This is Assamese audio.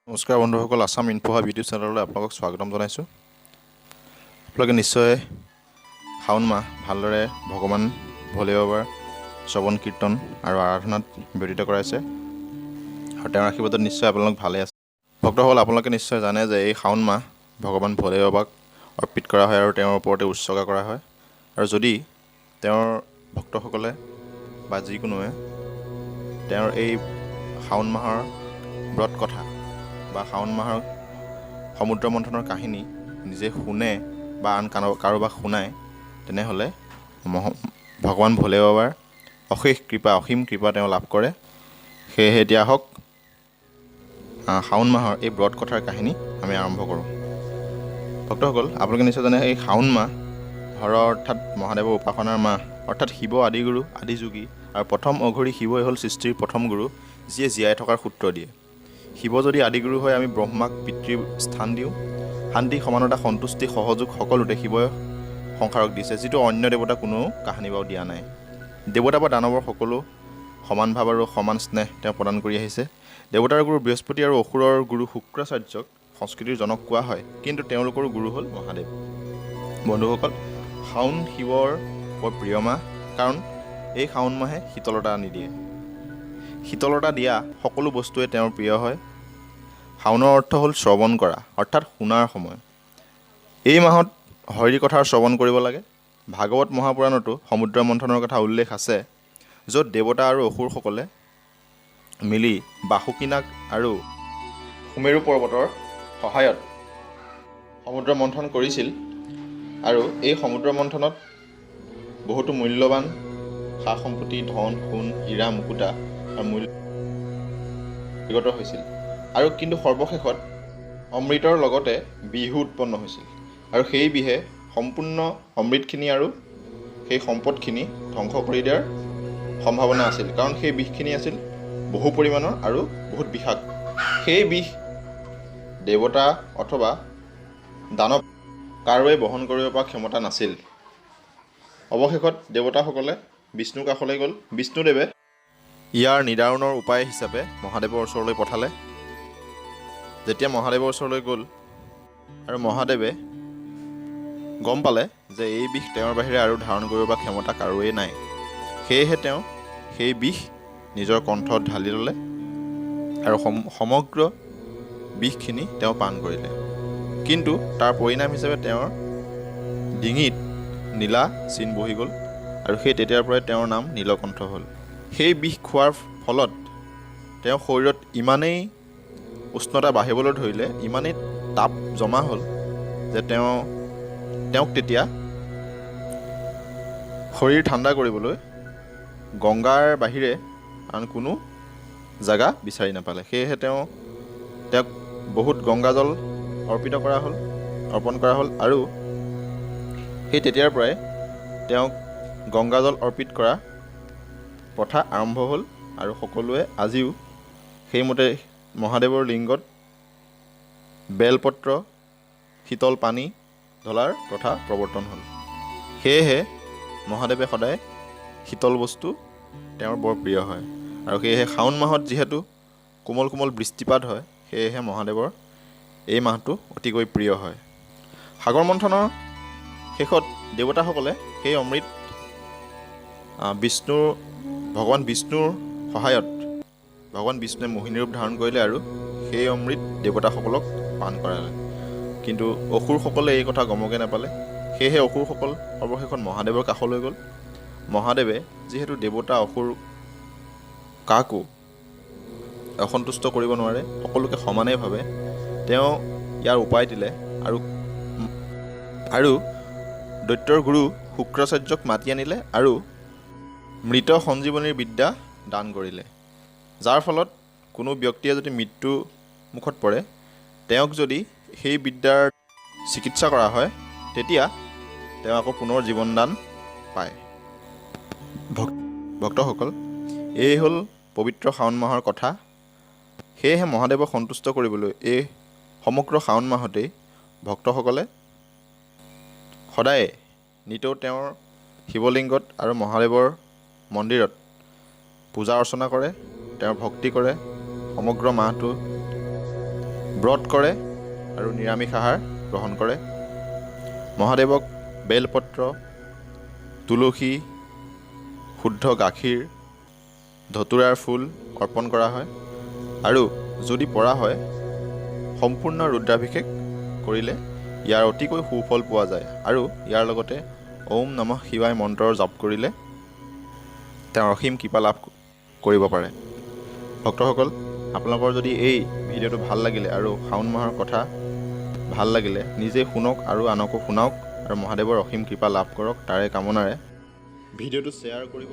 নমস্কাৰ বন্ধুসকল, আছাম ইনফোহা ভিডিঅ' চেনেললৈ আপোনালোকক স্বাগতম জনাইছোঁ। আপোনালোকে নিশ্চয় শাওণ মাহ ভালদৰে ভগৱান ভোলে বাবাৰ শ্ৰৱণ কীৰ্তন আৰু আৰাধনাত ব্যতীত কৰাইছে আৰু তেওঁৰ আশীৰ্বাদত নিশ্চয় আপোনালোক ভালে আছে। ভক্তসকল, আপোনালোকে নিশ্চয় জানে যে এই শাওণ মাহ ভগৱান ভোলে বাবাক অৰ্পিত কৰা হয় আৰু তেওঁৰ ওপৰতে উৎসৰ্গা কৰা হয়। আৰু যদি তেওঁৰ ভক্তসকলে বা যিকোনোৱে তেওঁৰ এই শাওণ মাহৰ ব্ৰত কথা বা শাওণ মাহৰ সমুদ্ৰ মন্থনৰ কাহিনী নিজে শুনে বা আন কাৰোবাক শুনায়, তেনেহ'লে ভগৱান ভোলে বাবাৰ অসীম কৃপা তেওঁ লাভ কৰে। সেয়েহে এতিয়া আহক শাওণ মাহৰ এই ব্ৰত কথাৰ কাহিনী আমি আৰম্ভ কৰোঁ। ভক্তসকল, আপোনালোকে নিশ্চয় জানে এই শাওণ মাহ হৰ অৰ্থাৎ মহাদেৱৰ উপাসনাৰ মাহ, অৰ্থাৎ শিৱ আদিগুৰু আদিযোগী আৰু প্ৰথম অঘৰী শিৱই হ'ল সৃষ্টিৰ প্ৰথম গুৰু, যিয়ে জীয়াই থকাৰ সূত্ৰ দিয়ে। শিৱ যদি আদিগুৰু হয়, আমি ব্ৰহ্মাক পিতৃৰ স্থান দিওঁ। শান্তি, সমানতা, সন্তুষ্টি, সহযোগ সকলোতে শিৱই সংসাৰক দিছে, যিটো অন্য দেৱতা কোনেও কাহানি বাৰু দিয়া নাই। দেৱতা বা দানৱৰ সকলো সমান ভাৱ আৰু সমান স্নেহ তেওঁ প্ৰদান কৰি আহিছে। দেৱতাৰ গুৰু বৃহস্পতি আৰু অসুৰৰ গুৰু শুক্ৰাচাৰ্যক সংস্কৃতিৰ জনক কোৱা হয়, কিন্তু তেওঁলোকৰো গুৰু হ'ল মহাদেৱ। বন্ধুসকল, শাওণ শিৱৰ বৰ প্ৰিয় মাহ, কাৰণ এই শাওণ মাহে শীতলতা আনি দিয়ে। শীতলতা দিয়া সকলো বস্তুৱে তেওঁৰ প্ৰিয় হয়। শাওণৰ অৰ্থ হ'ল শ্ৰৱণ কৰা, অৰ্থাৎ শুনাৰ সময়। এই মাহত হৰি কথাৰ শ্ৰৱণ কৰিব লাগে। ভাগৱত মহাপুৰাণতো সমুদ্ৰ মন্থনৰ কথা উল্লেখ আছে, য'ত দেৱতা আৰু অসুৰসকলে মিলি বাসুকীনাগ আৰু সুমেৰু পৰ্বতৰ সহায়ত সমুদ্ৰ মন্থন কৰিছিল। আৰু এই সমুদ্ৰ মন্থনত বহুতো মূল্যৱান সা সম্পত্তি, ধন, সোণ, হীৰা, মুকুতা আৰু মূল্যগত হৈছিল। আৰু কিন্তু সৰ্বশেষত অমৃতৰ লগতে বিষো উৎপন্ন হৈছিল, আৰু সেই বিষে সম্পূৰ্ণ অমৃতখিনি আৰু সেই সম্পদখিনি ধ্বংস কৰি দিয়াৰ সম্ভাৱনা আছিল, কাৰণ সেই বিষখিনি আছিল বহু পৰিমাণৰ আৰু বহুত বিষাক্ত। সেই বিষ দেৱতা অথবা দানৱ কাৰোৱে বহন কৰিব পৰা ক্ষমতা নাছিল। অৱশেষত দেৱতাসকলে বিষ্ণুৰ কাষলৈ গ'ল। বিষ্ণুদেৱে ইয়াৰ নিদাৰণৰ উপায় হিচাপে মহাদেৱৰ ওচৰলৈ পঠালে। যেতিয়া মহাদেৱৰ ওচৰলৈ গ'ল আৰু মহাদেৱে গম পালে যে এই বিষ তেওঁৰ বাহিৰে আৰু ধাৰণ কৰিব পৰা ক্ষমতা কাৰোৱেই নাই, সেয়েহে তেওঁ সেই বিষ নিজৰ কণ্ঠত ঢালি ল'লে আৰু সমগ্ৰ বিষখিনি তেওঁ পান কৰিলে। কিন্তু তাৰ পৰিণাম হিচাপে তেওঁৰ ডিঙিত নীলা চিন বহি গ'ল, আৰু সেই তেতিয়াৰ পৰাই তেওঁৰ নাম নীলকণ্ঠ হ'ল। সেই বিষ খোৱাৰ ফলত তেওঁৰ শৰীৰত ইমানেই উষ্ণতা বাঢ়িবলৈ ধৰিলে, ইমানেই তাপ জমা হ'ল যে তেওঁক তেতিয়া শৰীৰ ঠাণ্ডা কৰিবলৈ গংগাৰ বাহিৰে আন কোনো জেগা বিচাৰি নাপালে। সেয়েহে তেওঁক বহুত গংগাজল অৰ্পণ কৰা হ'ল, আৰু সেই তেতিয়াৰ পৰাই তেওঁক গংগাজল অৰ্পিত কৰা প্ৰথা আৰম্ভ হ'ল, আৰু সকলোৱে আজিও সেইমতে মহাদেৱৰ লিংগত বেলপত্ৰ, শীতল পানী ঢলাৰ প্ৰথা প্ৰৱৰ্তন হ'ল। সেয়েহে মহাদেৱে সদায় শীতল বস্তু তেওঁৰ বৰ প্ৰিয় হয়, আৰু সেয়েহে শাওণ মাহত যিহেতু কোমল কোমল বৃষ্টিপাত হয়, সেয়েহে মহাদেৱৰ এই মাহটো অতিকৈ প্ৰিয় হয়। সাগৰ মন্থনৰ শেষত দেৱতাসকলে সেই অমৃত ভগৱান বিষ্ণুৰ সহায়ত ভগৱান বিষ্ণুৱে মোহিনী ৰূপ ধাৰণ কৰিলে আৰু সেই অমৃত দেৱতাসকলক পান কৰালে। কিন্তু অসুৰসকলে এই কথা গমকে নাপালে। সেয়েহে অসুৰসকল সৰ্বশেষত মহাদেৱৰ কাষলৈ গ'ল। মহাদেৱে যিহেতু দেৱতা অসুৰ কাকো অসন্তুষ্ট কৰিব নোৱাৰে, সকলোকে সমানেই ভাবে, তেওঁ ইয়াৰ উপায় দিলে আৰু দৈত্যৰ গুৰু শুক্ৰাচাৰ্যক মাতি আনিলে আৰু মৃত সঞ্জীৱনীৰ বিদ্যা দান কৰিলে, যাৰ ফলত কোনো ব্যক্তিয়ে যদি মৃত্যু মুখত পৰে, তেওঁক যদি সেই বিদ্যাৰ চিকিৎসা কৰা হয়, তেতিয়া তেওঁ আকৌ পুনৰ জীৱনদান পায়। ভক্তসকল, এই হ'ল পবিত্ৰ শাওণ মাহৰ কথা। সেয়েহে মহাদেৱক সন্তুষ্ট কৰিবলৈ এই সমগ্ৰ শাওণ মাহতেই ভক্তসকলে সদায় নিতৌ তেওঁৰ শিৱলিংগত আৰু মহাদেৱৰ মন্দিৰত পূজা অৰ্চনা কৰে, তেওঁৰ ভক্তি কৰে, সমগ্ৰ মাহটো ব্ৰত কৰে আৰু নিৰামিষ আহাৰ গ্ৰহণ কৰে। মহাদেৱক বেলপত্ৰ, তুলসী, শুদ্ধ গাখীৰ, ধতুৰাৰ ফুল অৰ্পণ কৰা হয় আৰু যদি পৰা হয় সম্পূৰ্ণ ৰুদ্ৰাভিষেক কৰিলে ইয়াৰ অতিকৈ সুফল পোৱা যায় আৰু ইয়াৰ লগতে ওম নমঃ শিৱায় মন্ত্ৰৰ জপ কৰিলে তেওঁ অসীম কৃপা লাভ কৰিব পাৰে। ভক্তসকল, আপোনালোকৰ যদি এই ভিডিঅ'টো ভাল লাগিলে আৰু শাওণ মাহৰ কথা ভাল লাগিলে নিজে শুনক আৰু আনকো শুনাওক আৰু মহাদেৱৰ অসীম কৃপা লাভ কৰক তাৰে কামনাৰে ভিডিঅ'টো শ্বেয়াৰ কৰিব।